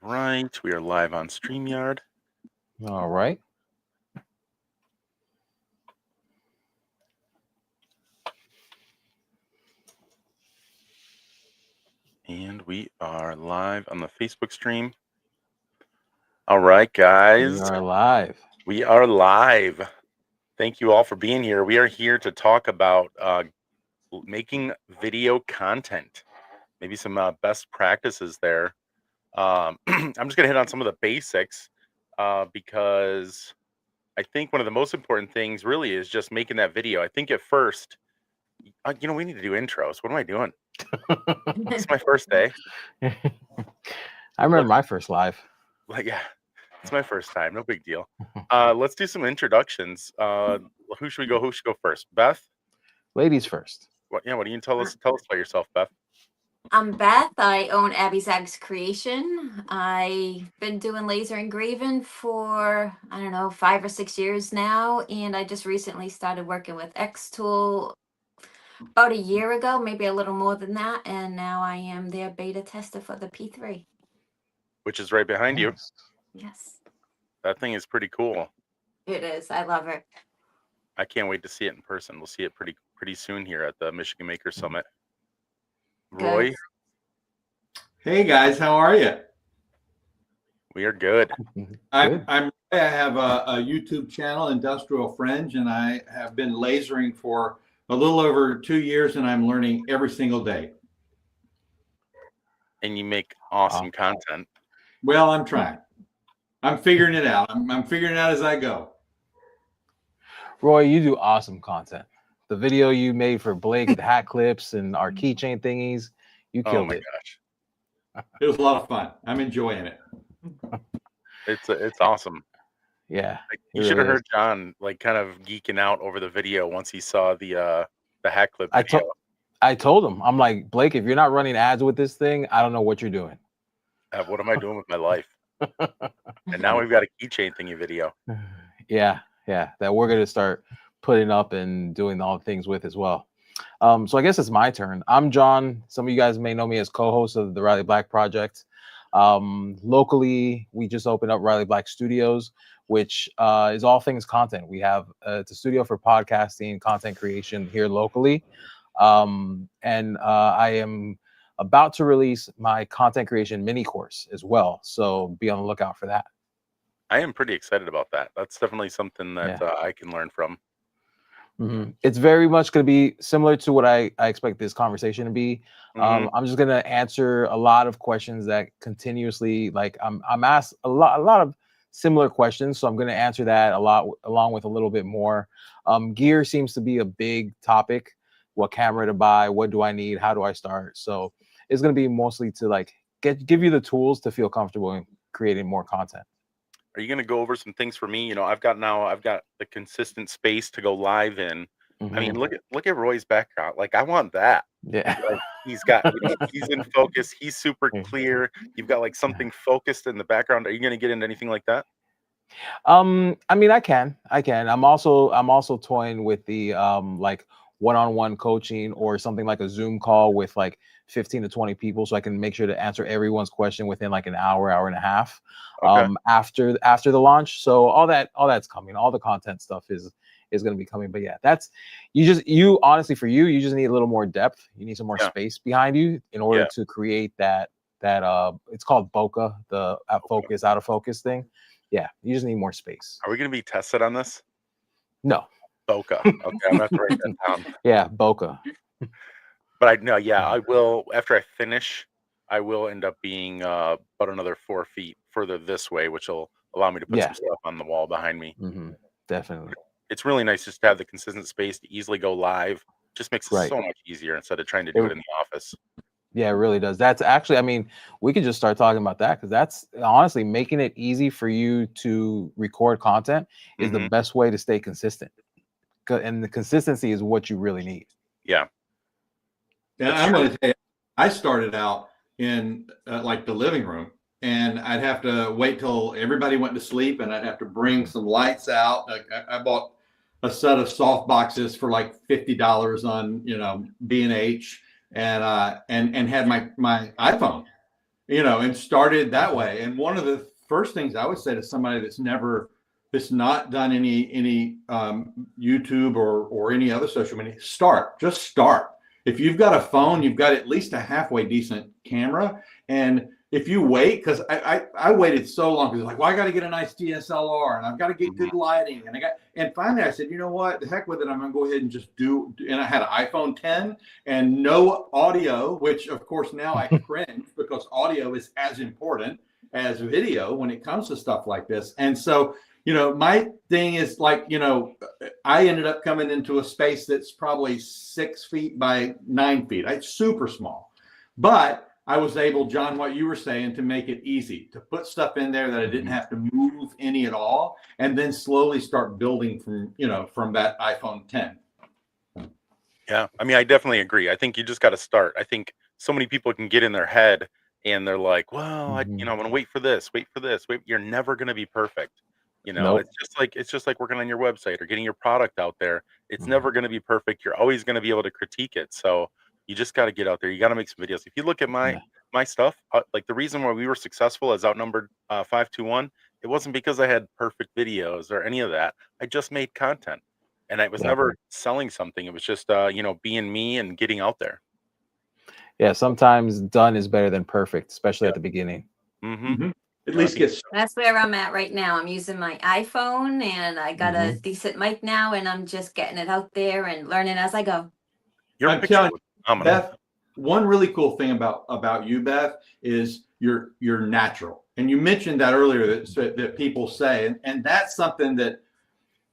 right, we are live on StreamYard. All right. And we are live on the Facebook stream. All right, guys. We are live. We are live. Thank you all for being here. We are here to talk about making video content, maybe some best practices there. I'm just going to hit on some of the basics because I think one of the most important things really is just making that video. I think at first, we need to do intros. What am I doing? This is my first day. I remember my first live. Yeah, it's my first time. No big deal. Let's do some introductions. Who should we go? Who should go first? Beth? Ladies first. What do you tell us about yourself, Beth? I'm Beth. I own Abby Zag's Creation. I've been doing laser engraving for, 5 or 6 years now. And I just recently started working with X-Tool about a year ago, maybe a little more than that. And now I am their beta tester for the P3. Which is right behind you. Yes. That thing is pretty cool. It is. I love it. I can't wait to see it in person. We'll see it pretty soon here at the Michigan Maker Summit. Roy? Hey guys, how are you? We are good. I have a YouTube channel, Industrial Fringe, and I have been lasering for a little over 2 years, and I'm learning every single day. And you make awesome content. Well, I'm trying. I'm figuring it out. I'm figuring it out as I go. Roy, you do awesome content. The video you made for Blake, the hat clips and our keychain thingies, you killed it. Gosh. It was a lot of fun. I'm enjoying it. It's awesome. Yeah. You should have heard John kind of geeking out over the video once he saw the hat clip video. I told him, I'm like, Blake, if you're not running ads with this thing, I don't know what you're doing. What am I doing with my life? And now we've got a keychain thingy video. Yeah, that we're going to start putting up and doing all the things with as well. So I guess it's my turn. I'm John. Some of you guys may know me as co-host of the Riley Black Project. Locally, we just opened up Riley Black Studios, which is all things content. We have it's a studio for podcasting, content creation here locally. And I am about to release my content creation mini course as well. So be on the lookout for that. I am pretty excited about that. That's definitely something that I can learn from. Mm-hmm. It's very much going to be similar to what I expect this conversation to be. I'm just going to answer a lot of questions that continuously, I'm asked a lot of similar questions. So I'm going to answer that a lot, along with a little bit more. Gear seems to be a big topic. What camera to buy? What do I need? How do I start? So it's going to be mostly to give you the tools to feel comfortable in creating more content. Are you going to go over some things for me? I've got the consistent space to go live in. Mm-hmm. I mean, look at Roy's background. I want that. Yeah. He's got, he's in focus. He's super clear. You've got something focused in the background. Are you going to get into anything like that? I mean, I can. I'm also toying with the one-on-one coaching or something like a Zoom call with 15 to 20 people, so I can make sure to answer everyone's question within an hour and a half. Okay. After the launch. So all that's coming. All the content stuff is going to be coming. But yeah, that's you honestly, for you just need a little more depth. You need some more space behind you in order to create that it's called bokeh, the focus, out of focus thing. Yeah, you just need more space. Are we going to be tested on this? No. Bokeh. Okay, I'm going to have to write that down. Yeah, bokeh. But I will, after I finish, I will end up being about another 4 feet further this way, which will allow me to put some stuff on the wall behind me. Mm-hmm. Definitely. It's really nice just to have the consistent space to easily go live. Just makes it so much easier instead of trying to do it in the office. Yeah, it really does. That's actually, we could just start talking about that, because that's honestly making it easy for you to record content is the best way to stay consistent. And the consistency is what you really need. Yeah. And I'm going to tell you, I started out in the living room, and I'd have to wait till everybody went to sleep, and I'd have to bring some lights out. I bought a set of soft boxes for $50 on B&H, and had my iPhone, and started that way. And one of the first things I would say to somebody that's not done any YouTube or any other social media, just start. If you've got a phone, you've got at least a halfway decent camera. And if you wait, because I waited so long, because like, well, I got to get a nice DSLR and I've got to get good lighting. And finally I said, you know what, the heck with it. I'm going to go ahead and just do. And I had an iPhone 10 and no audio, which of course now I cringe because audio is as important as video when it comes to stuff like this. And so, my thing is like, I ended up coming into a space that's probably 6 feet by 9 feet. It's super small, but I was able, John, what you were saying, to make it easy, to put stuff in there that I didn't have to move any at all, and then slowly start building from that iPhone 10. Yeah, I mean, I definitely agree. I think you just got to start. I think so many people can get in their head and they're like, well, I'm going to wait for this. You're never going to be perfect. Nope. It's just like working on your website or getting your product out there. It's never going to be perfect. You're always going to be able to critique it. So you just got to get out there. You got to make some videos. If you look at my stuff, like the reason why we were successful as Outnumbered 521, it wasn't because I had perfect videos or any of that. I just made content, and I was never selling something. It was just being me and getting out there. Yeah, sometimes done is better than perfect, especially at the beginning. At least that's where I'm at right now. I'm using my iPhone and I got a decent mic now, and I'm just getting it out there and learning as I go. I'm telling you, Beth, one really cool thing about you, Beth, is you're natural. And you mentioned that earlier that people say, and that's something that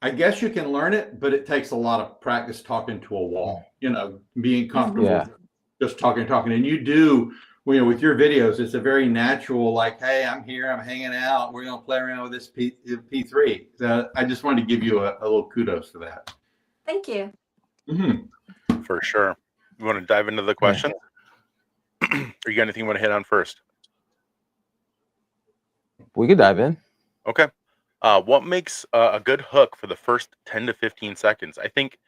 I guess you can learn it, but it takes a lot of practice talking to a wall, being comfortable just talking. And you do, with your videos, it's a very natural, like, hey, I'm here, I'm hanging out, we're going to play around with this P3. So I just wanted to give you a little kudos for that. Thank you. For sure. You want to dive into the question? Or you got anything you want to hit on first? We could dive in. Okay. What makes a good hook for the first 10 to 15 seconds? I think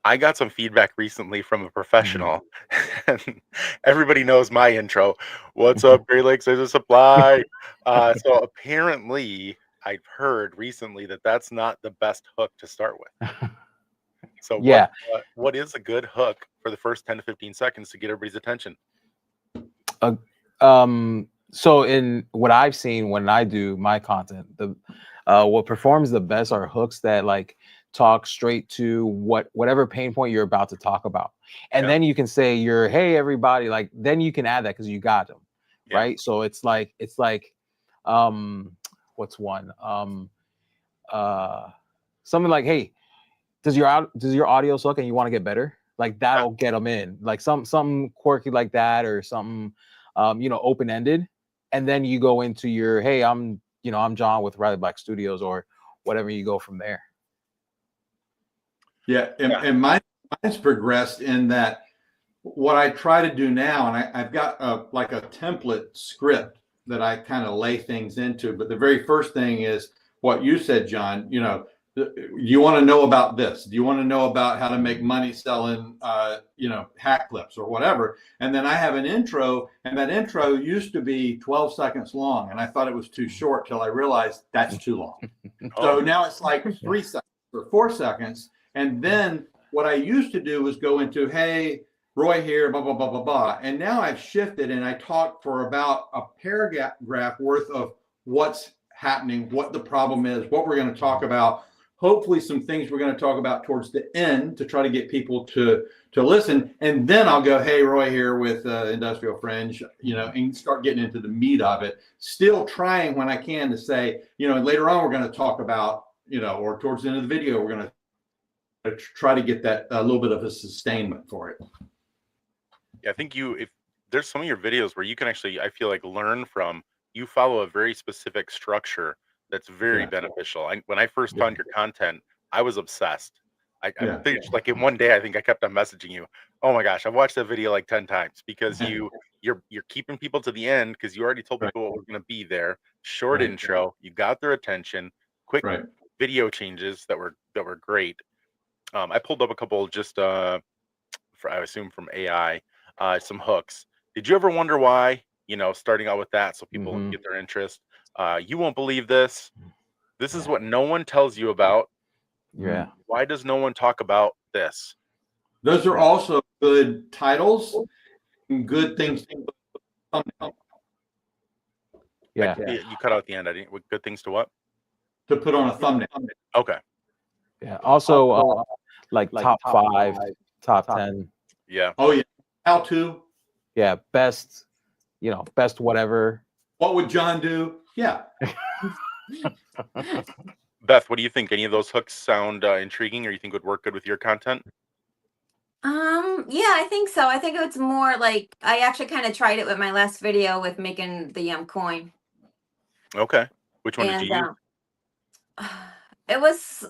I got some feedback recently from a professional. And everybody knows my intro. What's up, Great Lakes? There's a supply. So apparently, I've heard recently that that's not the best hook to start with. So what is a good hook for the first 10 to 15 seconds to get everybody's attention? So in what I've seen when I do my content, what performs the best are hooks that like talk straight to whatever pain point you're about to talk about. And then you can say hey, everybody, like, then you can add that because you got them. Right. So it's like, what's one? Something like, hey, does your audio suck and you want to get better? Like that'll get them in, like something quirky like that, or something, open-ended. And then you go into your, hey, I'm John with Riley Black Studios, or whatever, you go from there. And mine's progressed in that what I try to do now, and I've got a template script that I kind of lay things into. But the very first thing is what you said, John. You want to know about this? Do you want to know about how to make money selling, hat clips or whatever? And then I have an intro, and that intro used to be 12 seconds long, and I thought it was too short till I realized that's too long. So now it's like 3 seconds or 4 seconds. And then what I used to do was go into, hey, Roy here, blah, blah, blah, blah, blah. And now I've shifted and I talk for about a paragraph worth of what's happening, what the problem is, what we're going to talk about. Hopefully some things we're going to talk about towards the end to try to get people to listen. And then I'll go, hey, Roy here with Industrial Fringe, and start getting into the meat of it. Still trying when I can to say, later on we're going to talk about, or towards the end of the video, we're going to try to get that a little bit of a sustainment for it. Yeah, I think if there's some of your videos where you can actually, I feel like, learn from, you follow a very specific structure that's very beneficial. When I first found your content, I was obsessed. I finished, like, in one day, I think I kept on messaging you. Oh my gosh, I've watched that video like 10 times because you're keeping people to the end because you already told people what was going to be there. Short intro, you got their attention, quick video changes that were great. I pulled up a couple just I assume from AI, some hooks. Did you ever wonder why starting out with that so people Mhm. get their interest. You won't believe this. This is what no one tells you about. Yeah. Why does no one talk about this? Those are Yeah. also good titles and good things to put on the thumbnail. Yeah. You cut out at the end. I didn't. Good things to what? To put on a thumbnail. Okay. Yeah. Also, like top 5, top 10. Yeah. Oh yeah. How to? Yeah. Best, best whatever. What would John do? Yeah. Beth, what do you think? Any of those hooks sound intriguing, or you think would work good with your content? Yeah, I think so. I think it's more like I actually kind of tried it with my last video with making the coin. Okay. Which one did And you use? it was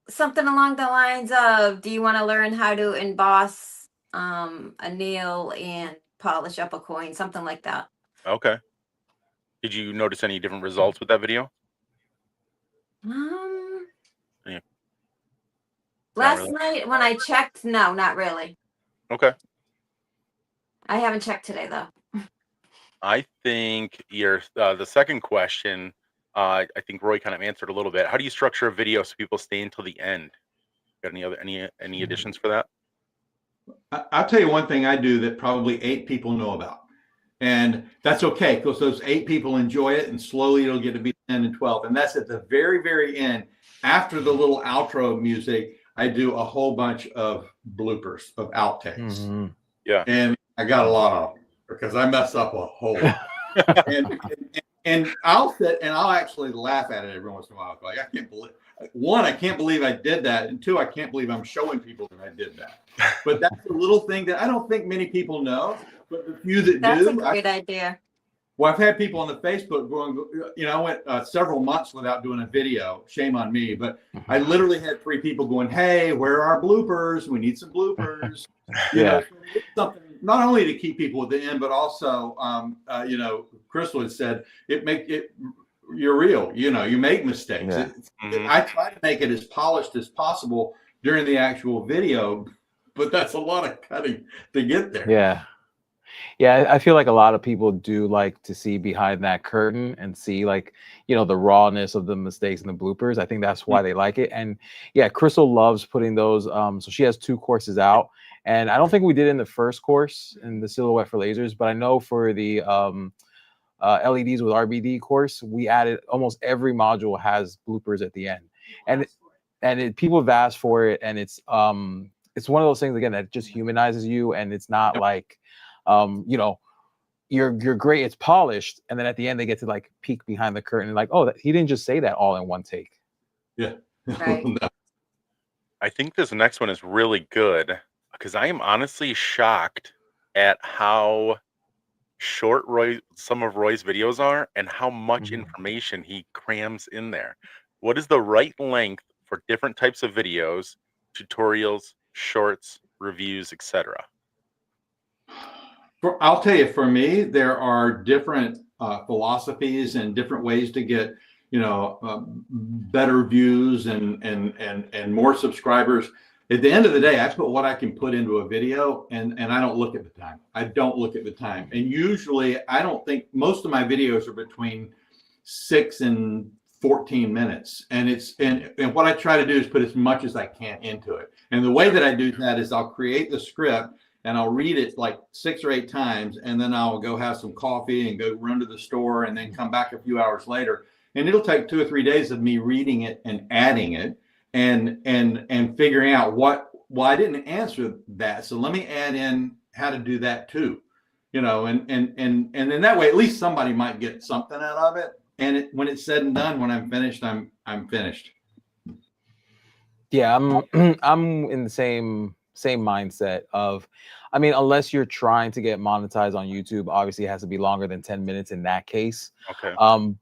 something along the lines of, do you want to learn how to emboss a nail and polish up a coin, something like that. Okay. Did you notice any different results with that video? Yeah. Last really. night when I checked, no, not really. Okay. I haven't checked today though. I think your the second question, I think Roy kind of answered a little bit. How do you structure a video so people stay until the end? Got any additions for that? I'll tell you one thing I do that probably 8 people know about. And that's okay because those 8 people enjoy it, and slowly it'll get to be 10 and 12. And that's at the very, very end. After the little outro music, I do a whole bunch of bloopers, of outtakes. Mm-hmm. Yeah. And I got a lot of them because I mess up a whole lot. and I'll sit and I'll actually laugh at it every once in a while. Like, I can't believe, 1, I can't believe I did that. And 2, I can't believe I'm showing people that I did that. But that's a little thing that I don't think many people know. But the few that That's do, a great idea. Well, I've had people on the Facebook going, I went several months without doing a video. Shame on me. But I literally had 3 people going, hey, where are our bloopers? We need some bloopers. So it's something not only to keep people at the end, but also, Crystal had said, you're real. You make mistakes. Yeah. I try to make it as polished as possible during the actual video, but that's a lot of cutting to get there. Yeah. Yeah, I feel like a lot of people do like to see behind that curtain and see the rawness of the mistakes and the bloopers. I think that's why they like it. And yeah, Crystal loves putting those. So she has 2 courses out, and I don't think we did in the first course in the Silhouette for Lasers, but I know for the LEDs with RBD course, we added almost every module has bloopers at the end, and people have asked for it, and it's one of those things again that just humanizes you, and it's not like you're great, it's polished, and then at the end they get to peek behind the curtain and he didn't just say that all in one take. Yeah. Right. I think this next one is really good because I am honestly shocked at how short some of Roy's videos are and how much information he crams in there. What is the right length for different types of videos, tutorials, shorts, reviews, etc.? I'll tell you, for me, there are different philosophies and different ways to get, better views and more subscribers. At the end of the day, I put what I can put into a video, and I don't look at the time. I don't look at the time. And usually I don't think most of my videos are between 6 and 14 minutes. And what I try to do is put as much as I can into it. And the way that I do that is I'll create the script and I'll read it like 6 or 8 times, and then I'll go have some coffee and go run to the store and then come back a few hours later. And it'll take 2 or 3 days of me reading it and adding it and figuring out I didn't answer that, so let me add in how to do that too. And then that way at least somebody might get something out of it. And when it's said and done, when I'm finished, I'm finished. Yeah, I'm in the same mindset of, unless you're trying to get monetized on YouTube, obviously it has to be longer than 10 minutes in that case. Okay.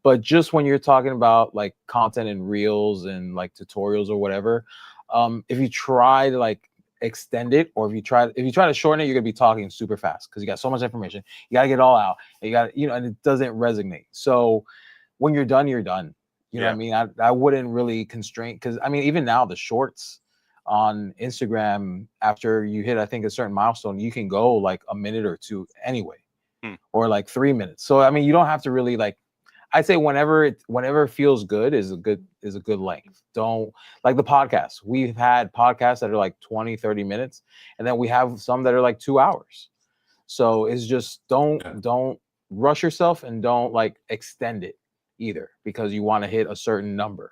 But just when you're talking about content and reels and tutorials or whatever, if you try to extend it, or if you try to shorten it, you're gonna be talking super fast because you got so much information. You gotta get it all out. And you got and it doesn't resonate. So when you're done, you're done. You know what I mean? I wouldn't really constrain, because even now the shorts on Instagram, after you hit, I think, a certain milestone, you can go a minute or 2 anyway. or like 3 minutes. So I mean, you don't have to really like. I'd say whenever it feels good is a good length. Don't like the podcast. We've had podcasts that are like 20, 30 minutes, and then we have some that are like 2 hours. So it's just don't rush yourself and don't like extend it either because you want to hit a certain number.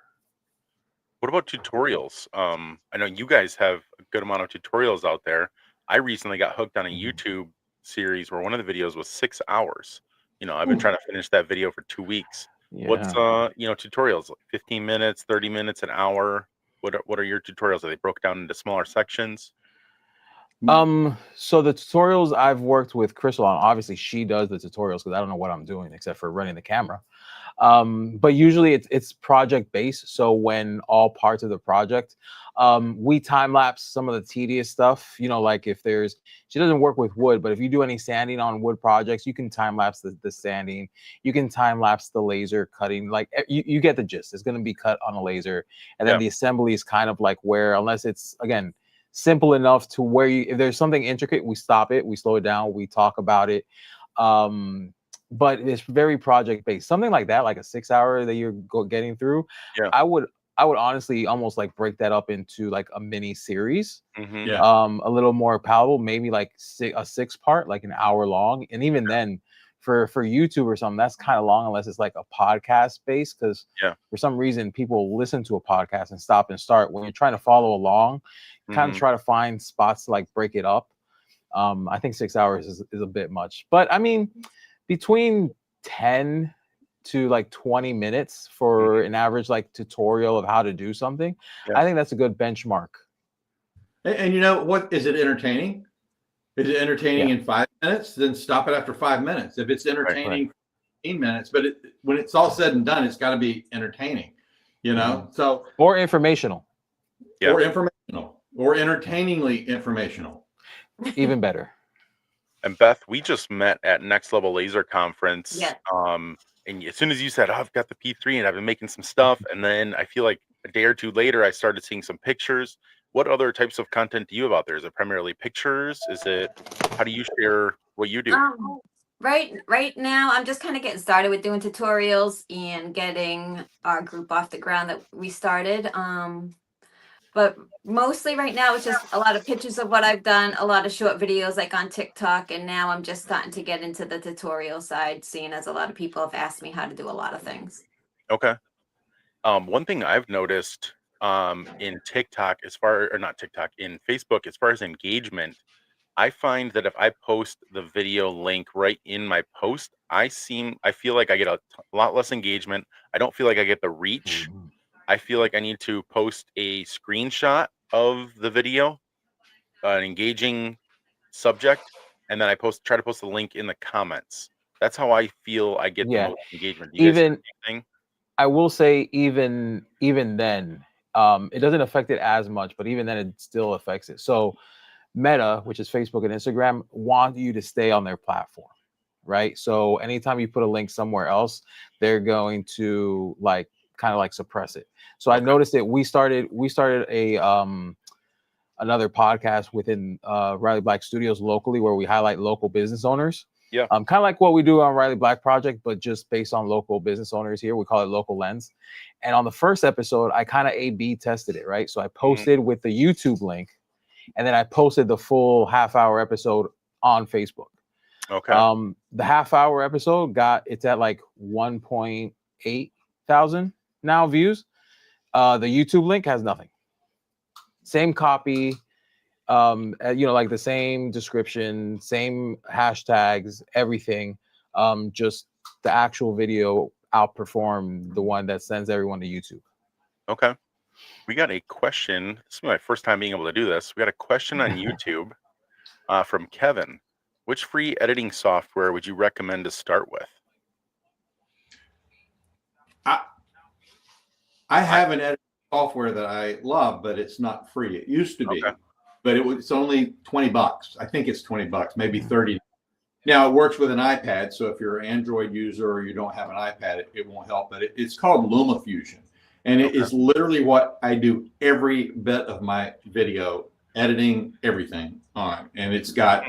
What about tutorials? I know you guys have a good amount of tutorials out there. I recently got hooked on a YouTube series where one of the videos was 6 hours. I've been trying to finish that video for 2 weeks. Yeah. What's tutorials, like 15 minutes, 30 minutes, an hour? What are your tutorials? Are they broke down into smaller sections? So the tutorials I've worked with Crystal on, obviously she does the tutorials because I don't know what I'm doing except for running the camera. But usually it's project based. So when all parts of the project, we time lapse some of the tedious stuff, like if she doesn't work with wood, but if you do any sanding on wood projects, you can time lapse the sanding, you can time lapse the laser cutting, like you get the gist. It's going to be cut on a laser. And then the assembly is kind of like where, unless it's again, simple enough to where if there's something intricate, we stop it, we slow it down, we talk about it. But it's very project based. Something like that, like a 6 hour that you're getting through. Yeah. I would honestly almost like break that up into like a mini series. Mm-hmm. Yeah. A little more palatable, maybe like a 6-part, like an hour long. And even then for YouTube or something, that's kind of long unless it's like a podcast base. Because for some reason people listen to a podcast and stop and start. When you're trying to follow along, kind of try to find spots to like break it up. I think 6 hours is a bit much, but I mean, between 10 to like 20 minutes for an average like tutorial of how to do something, I think that's a good benchmark. And you know what? Is it entertaining? Is it entertaining in 5 minutes? Then stop it after 5 minutes. If it's entertaining, 15 minutes, but when it's all said and done, it's got to be entertaining, So or informational, or informational, or entertainingly informational. Even better. And Beth, we just met at Next Level Laser Conference. Yeah. And as soon as you said, I've got the P3 and I've been making some stuff, and then I feel like a day or two later, I started seeing some pictures. What other types of content do you have out there? Is it primarily pictures? How do you share what you do? Right now, I'm just kind of getting started with doing tutorials and getting our group off the ground that we started. But mostly right now, it's just a lot of pictures of what I've done, a lot of short videos like on TikTok. And now I'm just starting to get into the tutorial side, seeing as a lot of people have asked me how to do a lot of things. Okay. One thing I've noticed in TikTok, in Facebook, as far as engagement, I find that if I post the video link right in my post, I feel like I get a lot less engagement. I don't feel like I get the reach. I feel like I need to post a screenshot of the video, an engaging subject, and then I try to post the link in the comments. That's how I feel I get the most engagement. Do you guys see anything? I will say even then, it doesn't affect it as much, but even then it still affects it. So Meta, which is Facebook and Instagram, want you to stay on their platform, right? So anytime you put a link somewhere else, they're going to like kind of like suppress it. So I noticed that we started a another podcast within Riley Black Studios locally where we highlight local business owners. Yeah. Kind of like what we do on Riley Black Project, but just based on local business owners here. We call it Local Lens. And on the first episode, I kind of A/B tested it, right? So I posted with the YouTube link, and then I posted the full half-hour episode on Facebook. Okay. The half-hour episode it's at like 1.8 thousand now views. The YouTube link has nothing. Same copy, like the same description, same hashtags, everything. Just the actual video outperformed the one that sends everyone to YouTube. Okay. We got a question. This is my first time being able to do this. We got a question on YouTube from Kevin. Which free editing software would you recommend to start with? I have an editing software that I love, but it's not free. It used to be, but it's only $20. I think it's $20, maybe 30. Now it works with an iPad. So if you're an Android user or you don't have an iPad, it won't help, but it's called LumaFusion. And it is literally what I do every bit of my video editing, everything on. And it's got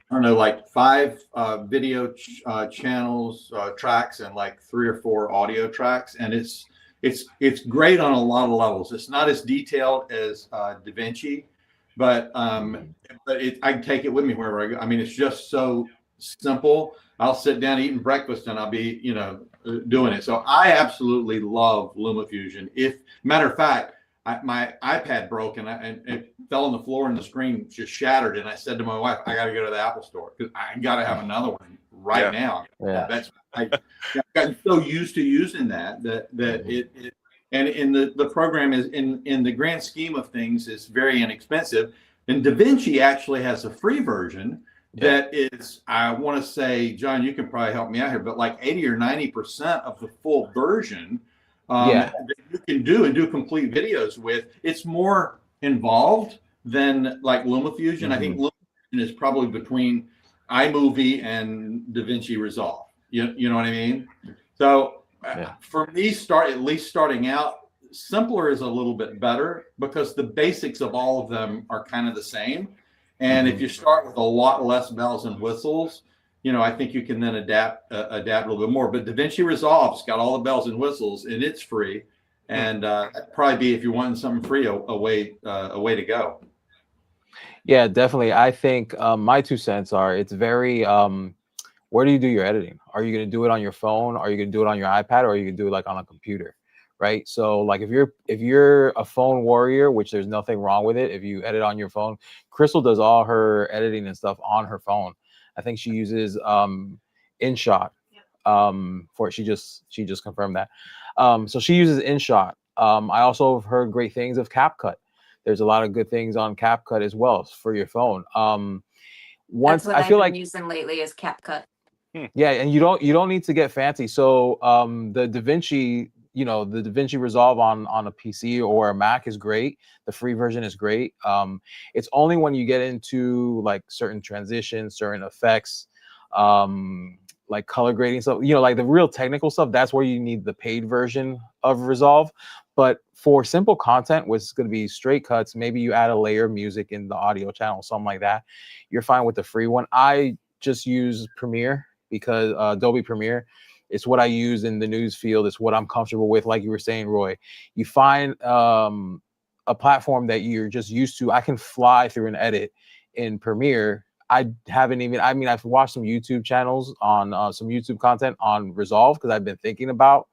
I don't know, like 5 video channels, tracks, and like 3 or 4 audio tracks, and it's great on a lot of levels. It's not as detailed as DaVinci, but I can take it with me wherever I go. I mean, it's just so simple. I'll sit down eating breakfast and I'll be, doing it. So I absolutely love LumaFusion. Matter of fact, my iPad broke and it fell on the floor and the screen just shattered. And I said to my wife, I got to go to the Apple store because I got to have another one right now. Yeah. I've gotten so used to using that it and in the program is in the grand scheme of things is very inexpensive. And DaVinci actually has a free version that is, I want to say, John, you can probably help me out here, but like 80 or 90% of the full version that you can do complete videos with. It's more involved than like LumaFusion. I think LumaFusion is probably between iMovie and DaVinci Resolve. You know what I mean? So for me, starting out, simpler is a little bit better because the basics of all of them are kind of the same. And if you start with a lot less bells and whistles, I think you can then adapt a little bit more. But DaVinci Resolve's got all the bells and whistles, and it's free. And that'd probably be, if you're wanting something free, a way to go. Yeah, definitely. I think my 2 cents are, it's very, where do you do your editing? Are you going to do it on your phone? Are you going to do it on your iPad? Or are you going to do it like on a computer? Right. So like if you're a phone warrior, which there's nothing wrong with it, if you edit on your phone, Crystal does all her editing and stuff on her phone. I think she uses InShot for it. She just confirmed that. So she uses InShot. I also have heard great things of CapCut. There's a lot of good things on CapCut as well for your phone. That's what I feel I've been like using lately is CapCut. Yeah, and you don't need to get fancy. So the DaVinci, the DaVinci Resolve on a PC or a Mac is great. The free version is great. It's only when you get into like certain transitions, certain effects, like color grading stuff, like the real technical stuff, that's where you need the paid version of Resolve. But for simple content, which is going to be straight cuts, maybe you add a layer of music in the audio channel, something like that, you're fine with the free one. I just use Premiere because Adobe Premiere, it's what I use in the news field. It's what I'm comfortable with. Like you were saying, Roy, you find a platform that you're just used to. I can fly through an edit in Premiere. I've watched some YouTube channels on some YouTube content on Resolve because I've been thinking about,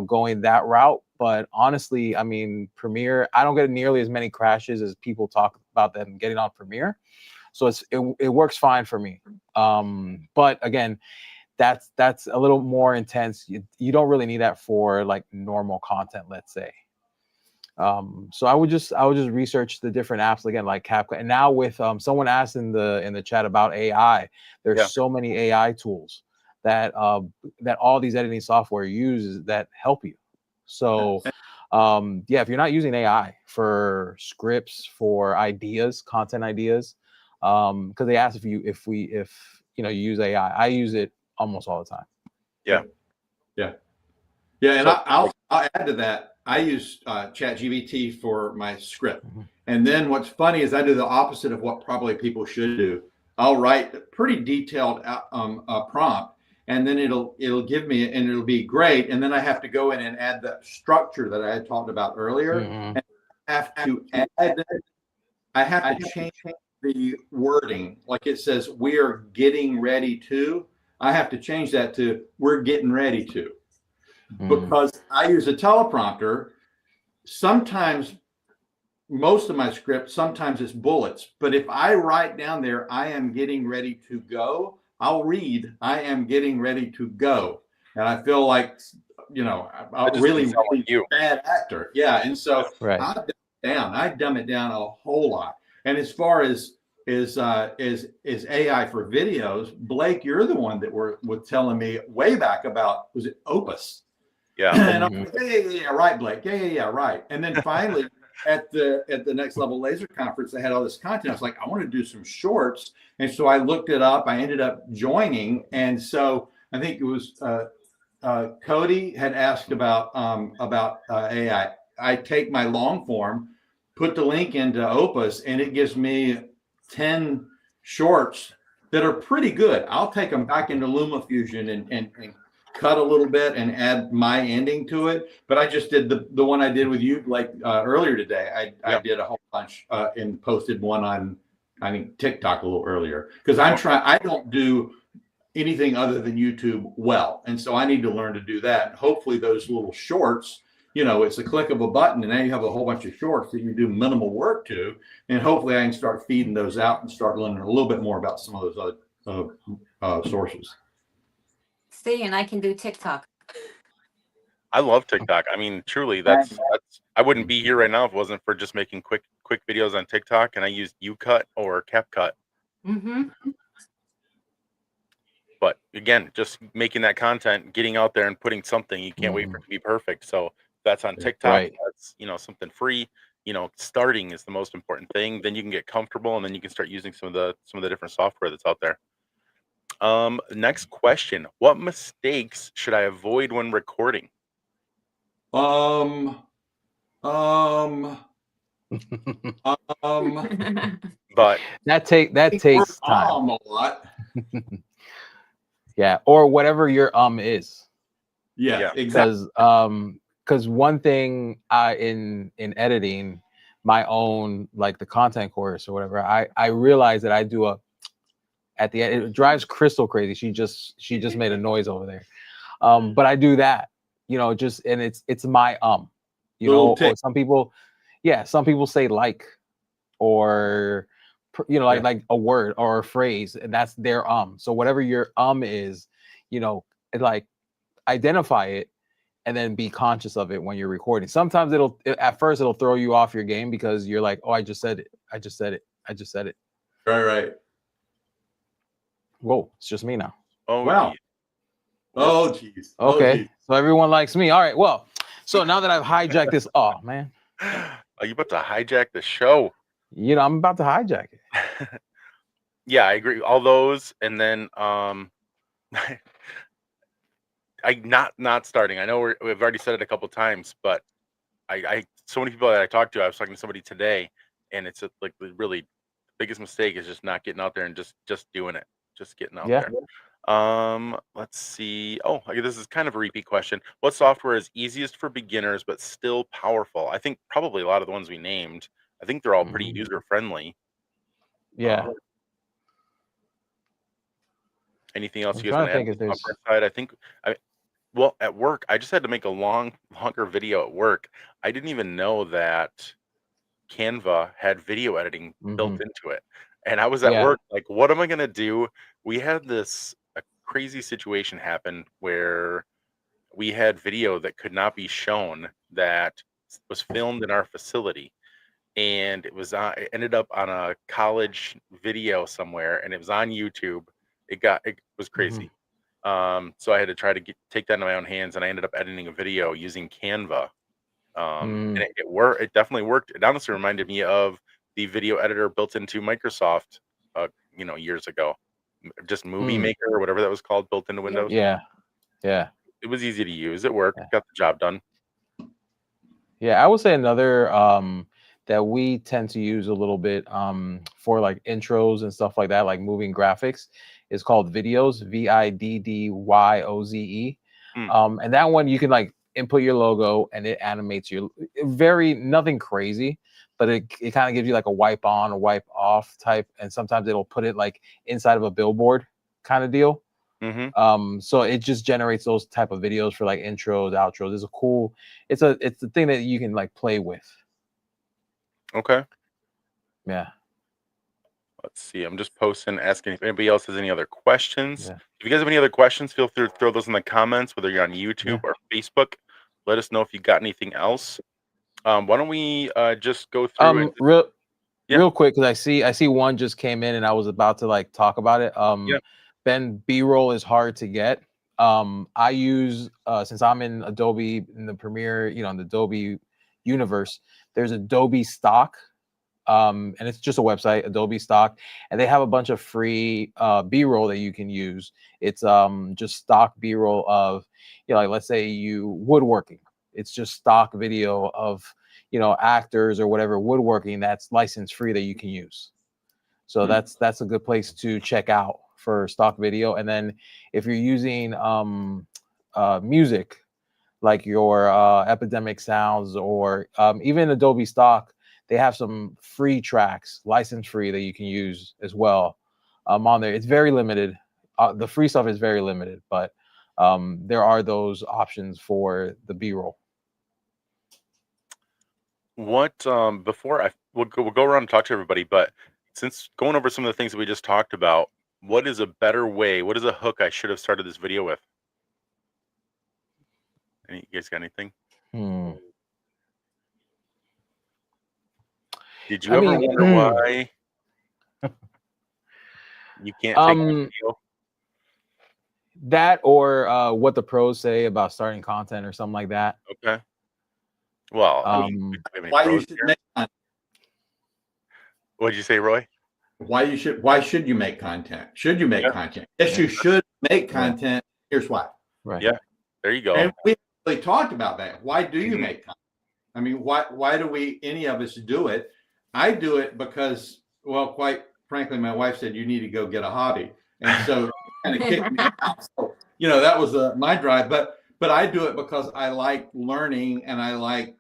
going that route. But honestly, Premiere, I don't get nearly as many crashes as people talk about them getting on Premiere. So it works fine for me. But again, that's a little more intense. You don't really need that for like normal content, let's say. So I would just research the different apps again, like CapCut. And now with someone asked in the chat about AI, there's so many AI tools that all these editing software uses that help you. So if you're not using AI for scripts, for ideas, content ideas, because they asked if you use AI. I use it almost all the time. Yeah. And so, I'll add to that. I use ChatGPT for my script. And then what's funny is I do the opposite of what probably people should do. I'll write a pretty detailed prompt, and then it'll give me, and it'll be great. And then I have to go in and add the structure that I had talked about earlier. And I have to change the wording. Like it says, we're getting ready to. I have to change that to we're getting ready to. Because I use a teleprompter. Sometimes, most of my script, sometimes it's bullets. But if I write down there, I am getting ready to go, I'll read, I am getting ready to go. And I feel like, a really bad actor. Yeah. And so I dumb it down a whole lot. And as far as is AI for videos, Blake, you're the one that were telling me way back about, was it Opus? Yeah. And I'm like, yeah, right, Blake. Yeah, right. And then finally at the Next Level Laser Conference, they had all this content. I was like, I want to do some shorts. And so I looked it up. I ended up joining. And so I think it was Cody had asked about AI. I take my long form, put the link into Opus, and it gives me 10 shorts that are pretty good. I'll take them back into LumaFusion and cut a little bit and add my ending to it. But I just did the one I did with you, like earlier today. I did a whole bunch and posted one on, I think, TikTok a little earlier, because I don't do anything other than YouTube well. And so I need to learn to do that. And hopefully those little shorts, it's a click of a button and now you have a whole bunch of shorts that you do minimal work to. And hopefully I can start feeding those out and start learning a little bit more about some of those other sources. See, and I can do TikTok. I love TikTok. I mean, truly, that's I wouldn't be here right now if it wasn't for just making quick videos on TikTok, and I used UCut or CapCut. Mm-hmm. But again, just making that content, getting out there and putting something, you can't wait for it to be perfect. So that's on TikTok. Right. That's, something free. Starting is the most important thing. Then you can get comfortable, and then you can start using some of the different software that's out there. Next question: what mistakes should I avoid when recording? But But that takes time. A lot. Yeah, or whatever your is. Yeah, exactly. Because one thing in editing my own, like the content course or whatever, I realized that I do at the end. It drives Crystal crazy. She just made a noise over there. But I do that, and it's my or some people say like, or like a word or a phrase, and that's their so whatever your is, like identify it and then be conscious of it when you're recording. Sometimes at first it'll throw you off your game because you're like, oh, I just said it. Right. Whoa, it's just me now. Oh wow. Geez. Oh geez. Okay. So everyone likes me. All right. Well, so now that I've hijacked this, oh man. Are you about to hijack the show? I'm about to hijack it. Yeah, I agree. All those, and then not starting. I know we've already said it a couple times, but I so many people that I talked to. I was talking to somebody today, and it's like the really biggest mistake is just not getting out there and just doing it, just getting out there. Let's see. Oh, this is kind of a repeat question. What software is easiest for beginners but still powerful? I think probably a lot of the ones we named. I think they're all pretty user friendly. Yeah. Anything else you guys want to add on the software side? I think well, at work, I just had to make a longer video at work. I didn't even know that Canva had video editing built into it. And I was at work like, what am I going to do? We had a crazy situation happen where we had video that could not be shown that was filmed in our facility. And it ended up on a college video somewhere, and it was on YouTube. It was crazy. So I had to try to take that into my own hands, and I ended up editing a video using Canva. And it worked. It definitely worked. It honestly reminded me of the video editor built into Microsoft, years ago. Just Movie Maker or whatever that was called, built into Windows. Yeah. It was easy to use. It worked. Got the job done. Yeah, I would say another that we tend to use a little bit for like intros and stuff like that, like moving graphics, is called Vidyoze, Vidyoze. And that one you can like input your logo and it animates your nothing crazy, but it kind of gives you like a wipe on, a wipe off type, and sometimes it'll put it like inside of a billboard kind of deal. So it just generates those type of videos for like intros, outros. It's a thing that you can like play with. Okay. Yeah. Let's see. I'm just posting, asking if anybody else has any other questions. If you guys have any other questions, feel free to throw those in the comments, whether you're on YouTube or Facebook. Let us know if you got anything else. Why don't we just go through real quick, because I see one just came in and I was about to like talk about it. Ben, B-roll is hard to get. I use since I'm in Adobe, in the Premiere, in the Adobe universe, there's Adobe Stock. And it's just a website, Adobe Stock, and they have a bunch of free B-roll that you can use. It's just stock B-roll of, like let's say you woodworking. It's just stock video of, actors or whatever woodworking that's license free that you can use. So that's a good place to check out for stock video. And then if you're using music, like your Epidemic Sounds or even Adobe Stock, they have some free tracks, license free, that you can use as well on there. It's very limited. The free stuff is very limited, but there are those options for the B-roll. What before we'll go around and talk to everybody, but since going over some of the things that we just talked about, what is a better way? What is a hook I should have started this video with? You guys got anything? Did you ever wonder why you can't take video? That or what the pros say about starting content or something like that. Okay. Well, why you should make content. What'd you say, Roy? Why should you make content? Should you make content? Yes, you should make content. Here's why. Right. Yeah. There you go. And we really talked about that. Why do you make content? I mean, why do any of us do it? I do it because, well, quite frankly, my wife said you need to go get a hobby, and so kind of kicked me out. So, that was my drive. But I do it because I like learning and I like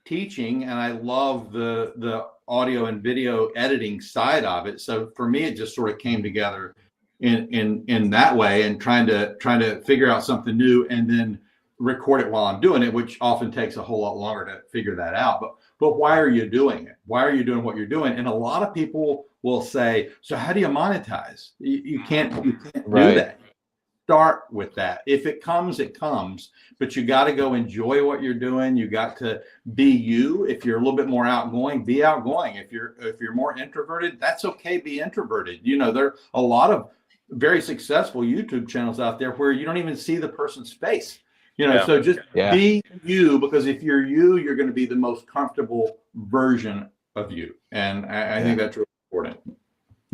teaching, and I love the audio and video editing side of it. So for me, it just sort of came together in that way, and trying to figure out something new and then record it while I'm doing it, which often takes a whole lot longer to figure that out. But why are you doing it? Why are you doing what you're doing? And a lot of people will say, so how do you monetize? You can't do that. Start with that. If it comes, it comes, but you got to go enjoy what you're doing. You got to be you. If you're a little bit more outgoing, be outgoing. If you're more introverted, that's okay. Be introverted. There are a lot of very successful YouTube channels out there where you don't even see the person's face. So just be you, because if you're you, you're going to be the most comfortable version of you. And I think that's really important.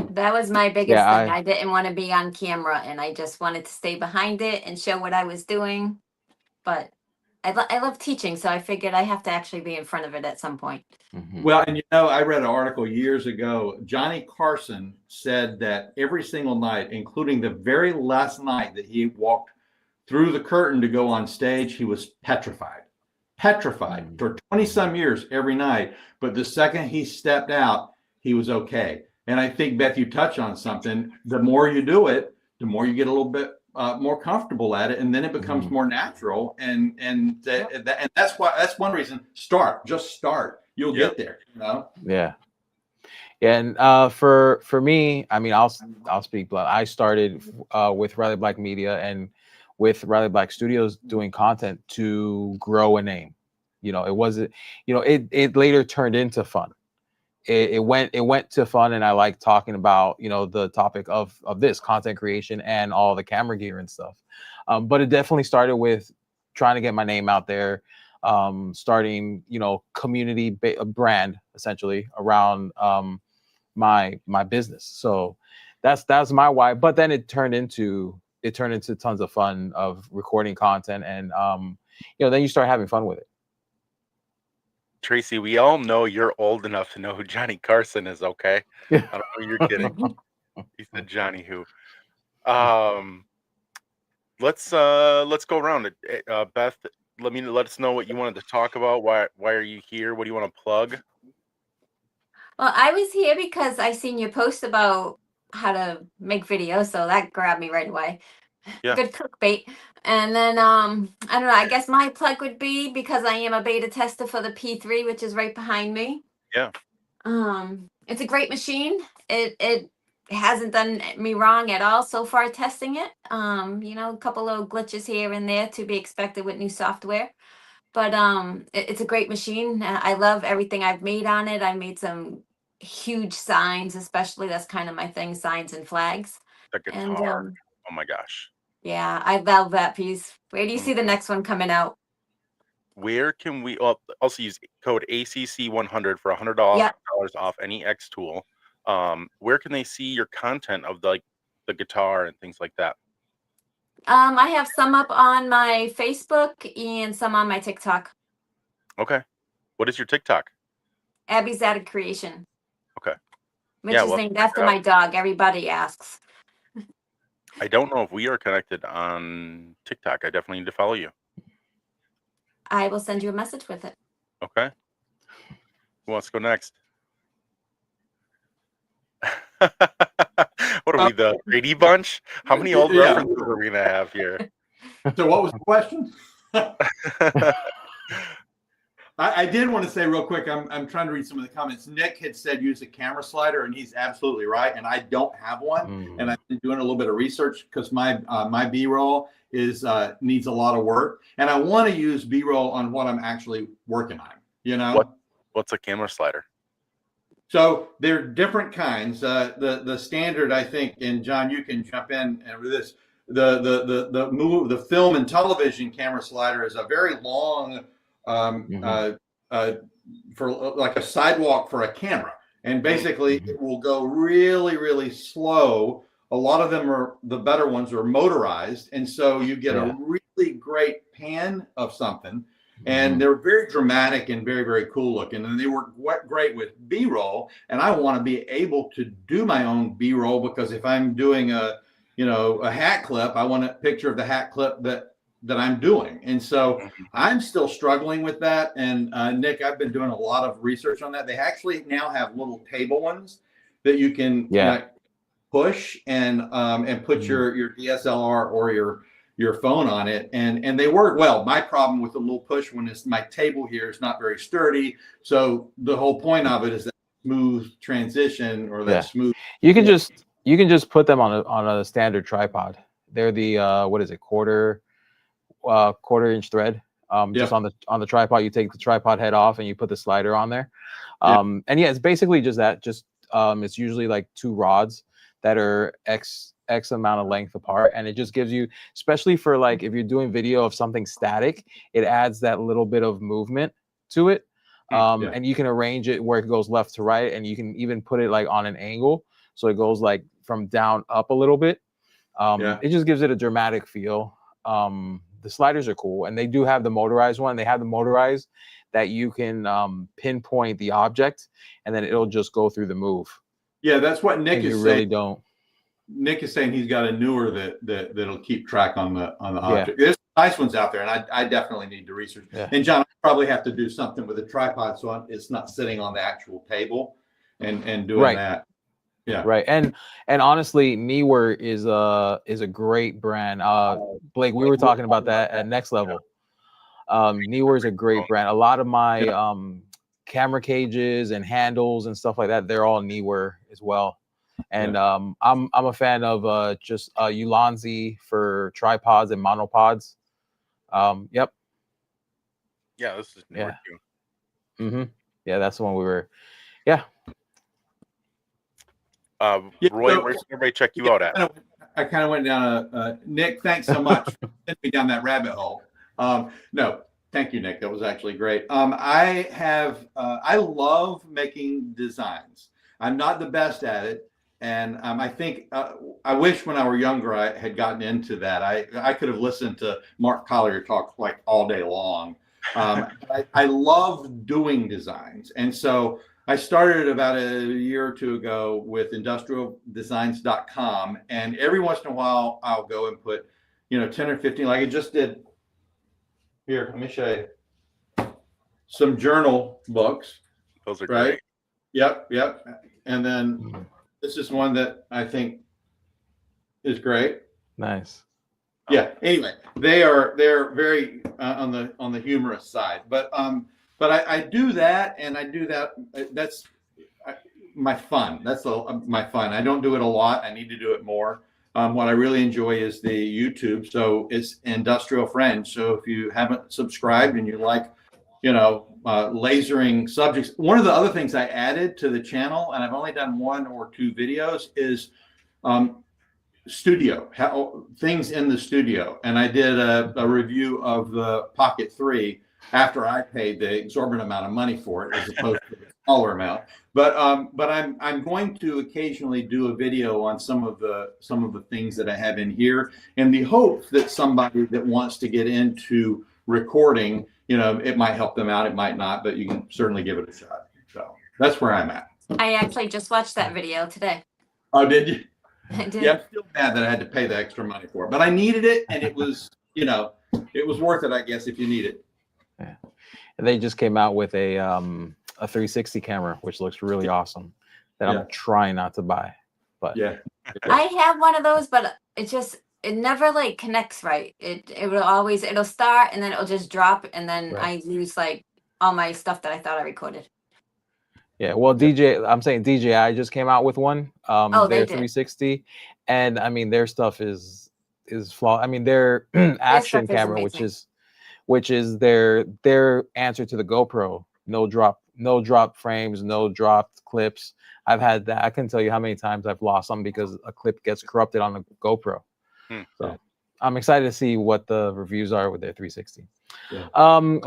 That was my biggest thing. I didn't want to be on camera, and I just wanted to stay behind it and show what I was doing. But I love teaching, so I figured I have to actually be in front of it at some point. Mm-hmm. Well, and I read an article years ago. Johnny Carson said that every single night, including the very last night that he walked through the curtain to go on stage, he was petrified for 20 some years every night. But the second he stepped out, he was okay. And I think, Beth, you touch on something. The more you do it, the more you get a little bit more comfortable at it, and then it becomes more natural. And that's one reason. Just start. You'll get there. Yeah. And for me, I mean, I'll speak blunt. I started with Riley Black Media and with Riley Black Studios doing content to grow a name. It wasn't. It later turned into fun. It went to fun, and I like talking about the topic of this content creation and all the camera gear and stuff. But it definitely started with trying to get my name out there, starting community brand essentially around my business. So that's my why. But then it turned into tons of fun of recording content, and then you start having fun with it. Tracy, we all know you're old enough to know who Johnny Carson is, okay? I don't know you're kidding. He said Johnny who. Let's go around it. Beth, let us know what you wanted to talk about. Why are you here? What do you want to plug? Well, I was here because I seen your post about how to make videos, so that grabbed me right away. Yeah. Good clickbait. And then I don't know, I guess my plug would be, because I am a beta tester for the P3, which is right behind me. Yeah. It's a great machine. It hasn't done me wrong at all so far testing it. A couple of glitches here and there to be expected with new software. But it's a great machine. I love everything I've made on it. I made some huge signs, especially that's kind of my thing, signs and flags. The guitar. Oh my gosh. Yeah, I love that piece. Where do you see the next one coming out? Where can we also use code ACC100 for $100 off any X tool? Where can they see your content of the guitar and things like that? I have some up on my Facebook and some on my TikTok. Okay. What is your TikTok? Abby's Attic Creation. Okay. which Yeah, is well, named after my dog. Everybody asks. I don't know if we are connected on TikTok. I definitely need to follow you. I will send you a message with it. Okay. Who wants to go next? What are we, the Brady Bunch? How many old Yeah. references are we gonna have here? So what was the question? I did want to say real quick, I'm trying to read some of the comments. Nick had said use a camera slider, and he's absolutely right. And I don't have one, and I've been doing a little bit of research because my B-roll needs a lot of work, and I want to use B-roll on what I'm actually working on. You know, what's a camera slider? So there are different kinds. The standard, I think, and John, you can jump in with this. The film and television camera slider is a very long, for like a sidewalk for a camera, and basically it will go really, really slow. A lot of them are, the better ones are motorized, and so you get a really great pan of something. And they're very dramatic and very, very cool looking. And they work great with B-roll. And I want to be able to do my own B-roll, because if I'm doing a hat clip, I want a picture of the hat clip that I'm doing. And so I'm still struggling with that. And Nick, I've been doing a lot of research on that. They actually now have little table ones that you can push and put your DSLR or your phone on it, and they work well. My problem with the little push one is my table here is not very sturdy. So the whole point of it is that smooth transition, or that smooth. You can just put them on a standard tripod. They're the what is it, quarter inch thread. Just on the tripod, you take the tripod head off and you put the slider on there. And it's basically just that. Just it's usually like 2 rods that are X amount of length apart, and it just gives you, especially for like if you're doing video of something static, it adds that little bit of movement to it. And you can arrange it where it goes left to right, and you can even put it like on an angle so it goes like from down up a little bit. It just gives it a dramatic feel. The sliders are cool, and they do have the motorized one. They have the motorized that you can pinpoint the object, and then it'll just go through the move. Yeah, that's what Nick is saying. Really don't. Nick is saying he's got a newer that'll keep track on the object. There's nice ones out there, and I definitely need to research. And John, I probably have to do something with a tripod so it's not sitting on the actual table and doing that. Yeah, right. And honestly, Neewer is a great brand. Blake, we were talking about that at Next Level. Neewer is a great brand. A lot of my camera cages and handles and stuff like that, they're all Neewer as well. And I'm a fan of just Ulanzi for tripods and monopods. Yeah, this is Neewer too. Yeah, that's the one we were. Roy, where's everybody check you out at? I kind of went down Nick, thanks so much for sending me down that rabbit hole. No, thank you, Nick. That was actually great. I love making designs. I'm not the best at it. And I think I wish when I were younger I had gotten into that. I could have listened to Mark Collier talk like all day long. I love doing designs. And so I started about a year or 2 ago with industrialdesigns.com. And every once in a while I'll go and put, 10 or 15, like I just did here. Let me show you some journal books. Those are great. Yep. And then this is one that I think is great. Nice. Yeah. Anyway, they're very on the humorous side, but I do that, and I do that. That's my fun. That's my fun. I don't do it a lot. I need to do it more. What I really enjoy is the YouTube. So it's Industrial Friends. So if you haven't subscribed and you like, lasering subjects. One of the other things I added to the channel, and I've only done 1 or 2 videos, is studio, things in the studio. And I did a review of the Pocket 3 after I paid the exorbitant amount of money for it, as opposed to a smaller amount. But I'm going to occasionally do a video on some of the things that I have in here, in the hope that somebody that wants to get into recording, it might help them out. It might not, but you can certainly give it a shot. So that's where I'm at. I actually just watched that video today. Oh, did you? I did. Yeah, I'm still mad that I had to pay the extra money for it, but I needed it, and it was, it was worth it, I guess, if you need it. Yeah. And they just came out with a 360 camera, which looks really awesome. That Yeah. I'm trying not to buy, but Yeah. I have one of those, but it never like connects right. It'll start and then it'll just drop, and then Right. I lose like all my stuff that I thought I recorded. yeah. Well, I'm saying DJI just came out with one. Oh, they Their did. 360, and I mean their stuff is flawed. I mean their action stuff is camera, amazing. which is their answer to the GoPro. No drop frames, no dropped clips. I've had that. I can tell you how many times I've lost some because a clip gets corrupted on the GoPro. So I'm excited to see what the reviews are with their 360. Yeah.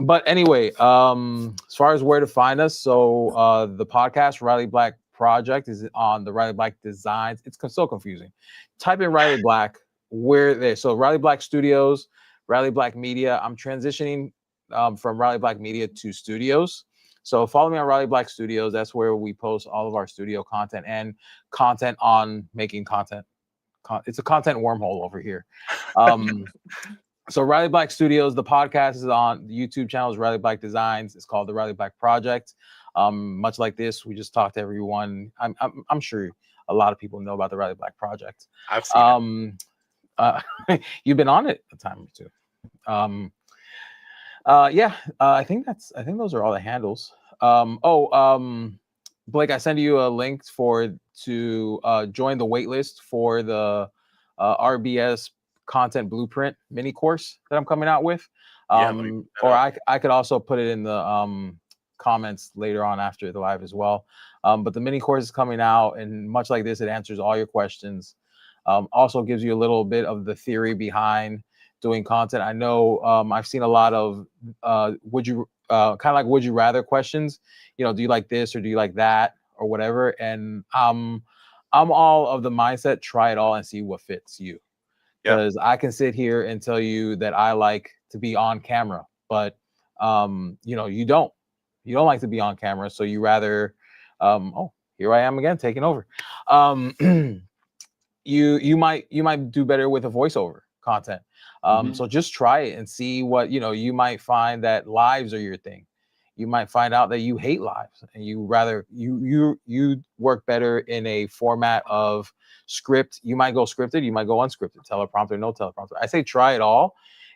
But anyway, as far as where to find us, so the podcast Riley Black Project is on the Riley Black Designs. It's so confusing. Type in Riley Black. We're there. So Riley Black Studios, Riley Black Media. I'm transitioning from Riley Black Media to Studios. So follow me on Riley Black Studios. That's where we post all of our studio content and content on making content. It's a content wormhole over here. So Riley Black Studios, the podcast is on the YouTube channel is Riley Black Designs. It's called the Riley Black Project. Much like this, we just talk to everyone. I'm sure a lot of people know about the Riley Black Project. I've seen it. You've been on it a time or two. I think those are all the handles. Blake, I sent you a link to join the waitlist for the RBS content blueprint mini course that I'm coming out with. Or I could also put it in the comments later on after the live as well. But the mini course is coming out, and much like this, it answers all your questions. Also gives you a little bit of the theory behind doing content. I know I've seen a lot of would you rather questions. Do you like this or do you like that or whatever? And I'm all of the mindset, try it all and see what fits you. Because I can sit here and tell you that I like to be on camera, but you don't like to be on camera, so you rather here I am again taking over. You might do better with a voiceover content. So just try it and see what you might find that lives are your thing. You might find out that you hate lives and you rather you work better in a format of script. You might go scripted, you might go unscripted, teleprompter, no teleprompter. I say try it all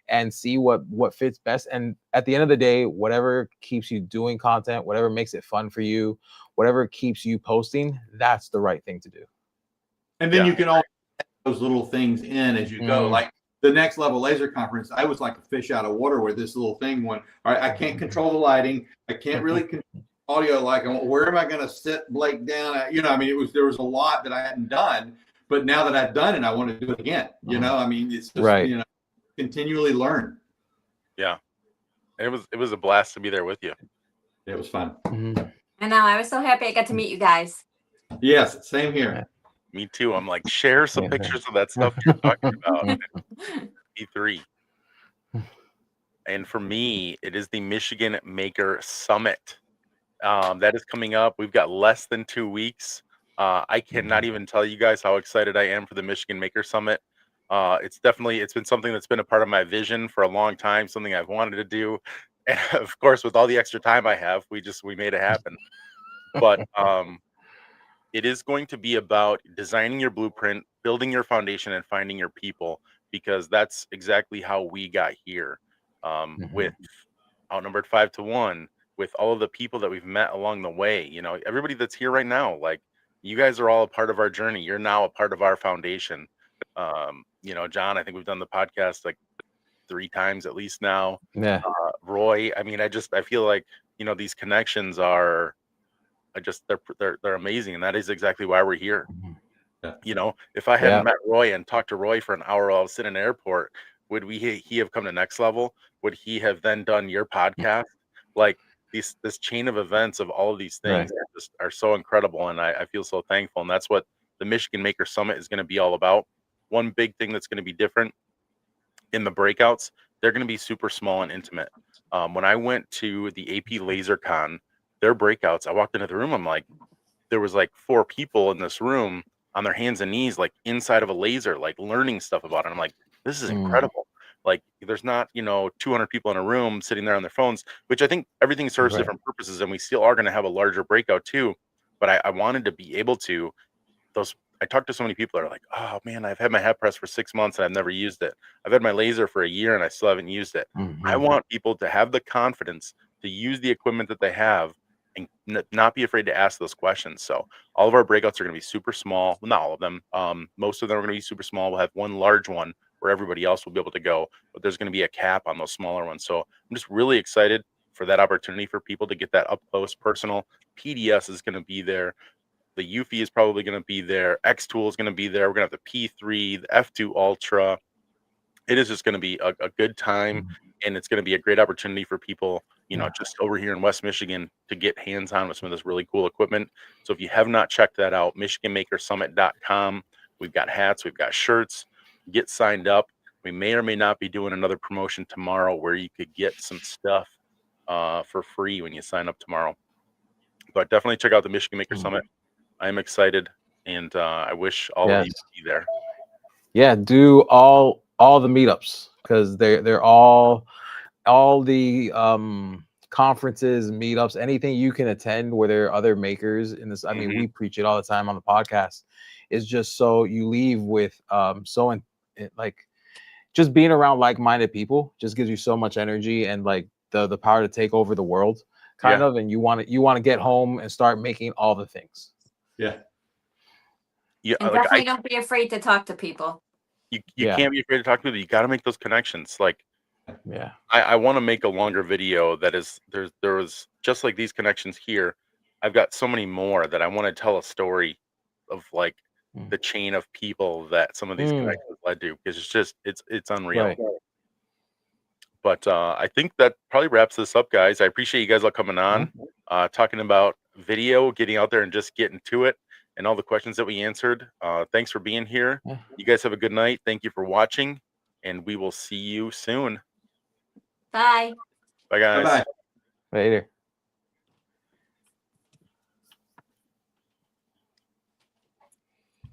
and see what fits best. And at the end of the day, whatever keeps you doing content, whatever makes it fun for you, whatever keeps you posting, that's the right thing to do. And then you can always add those little things in as you go. Like the Next Level Laser Conference, I was like a fish out of water where this little thing went. All right, I can't control the lighting. I can't really control audio. Like, where am I going to sit Blake down? There was a lot that I hadn't done, but now that I've done it, I want to do it again. It's just, right. Continually learn. Yeah, it was a blast to be there with you. It was fun. I know. I was so happy I got to meet you guys. Yes, same here. Me too. I'm like, share some pictures of that stuff you're talking about. E3. And for me, it is the Michigan Maker Summit. That is coming up. We've got less than 2 weeks. I cannot even tell you guys how excited I am for the Michigan Maker Summit. It's been something that's been a part of my vision for a long time, something I've wanted to do. And of course, with all the extra time I have, we made it happen. But it is going to be about designing your blueprint, building your foundation, and finding your people, because that's exactly how we got here. With outnumbered 5-1, with all of the people that we've met along the way, everybody that's here right now, like, you guys are all a part of our journey. You're now a part of our foundation. John, I think we've done the podcast like 3 times at least now. Yeah. Roy, I feel like, these connections are they're amazing, and that is exactly why we're here. If I hadn't met Roy and talked to Roy for an hour while I was sitting in an airport, would he have come to Next Level? Would he have then done your podcast? Like, this chain of events of all of these things are so incredible, and I feel so thankful. And that's what the Michigan Maker Summit is going to be all about. One big thing that's going to be different in the breakouts, they're going to be super small and intimate. When I went to the AP LaserCon, their breakouts, I walked into the room, I'm like, there was like 4 people in this room on their hands and knees, like inside of a laser, like learning stuff about it. I'm like, this is incredible. Like there's not, 200 people in a room sitting there on their phones, which I think everything serves different purposes, and we still are going to have a larger breakout too. But I wanted to be able to I talked to so many people that are like, oh man, I've had my head press for 6 months and I've never used it. I've had my laser for a year and I still haven't used it. I want people to have the confidence to use the equipment that they have and not be afraid to ask those questions. So all of our breakouts are going to be super small. Well, not all of them. Most of them are going to be super small. We'll have one large one where everybody else will be able to go, but there's going to be a cap on those smaller ones. So I'm just really excited for that opportunity for people to get that up close, personal. PDS is going to be there. The Eufy is probably going to be there. X Tool is going to be there. We're going to have the P3, the F2 Ultra. It is just going to be a good time, and it's going to be a great opportunity for people, just over here in West Michigan to get hands-on with some of this really cool equipment. So if you have not checked that out, MichiganMakerSummit.com. We've got hats, we've got shirts. Get signed up. We may or may not be doing another promotion tomorrow where you could get some stuff for free when you sign up tomorrow. But definitely check out the Michigan Maker Summit. I'm excited, and I wish all of you could be there. Yeah, do all the meetups, because they're all the conferences, meetups, anything you can attend where there are other makers in this. I mean, we preach it all the time on the podcast. Is just so you leave with like just being around like-minded people just gives you so much energy and like the power to take over the world, kind of. And you want to get home and start making all the things. Yeah. Yeah. And definitely don't be afraid to talk to people. You can't be afraid to talk to people. You got to make those connections. Like, I want to make a longer video that is there was just like these connections here. I've got so many more that I want to tell a story of like the chain of people that some of these connections led to, because it's unreal. Right. But I think that probably wraps this up, guys. I appreciate you guys all coming on, talking about video, getting out there and just getting to it, and all the questions that we answered. Thanks for being here. You guys have a good night. Thank you for watching, and we will see you soon. Bye. Bye, guys. Bye-bye. Later.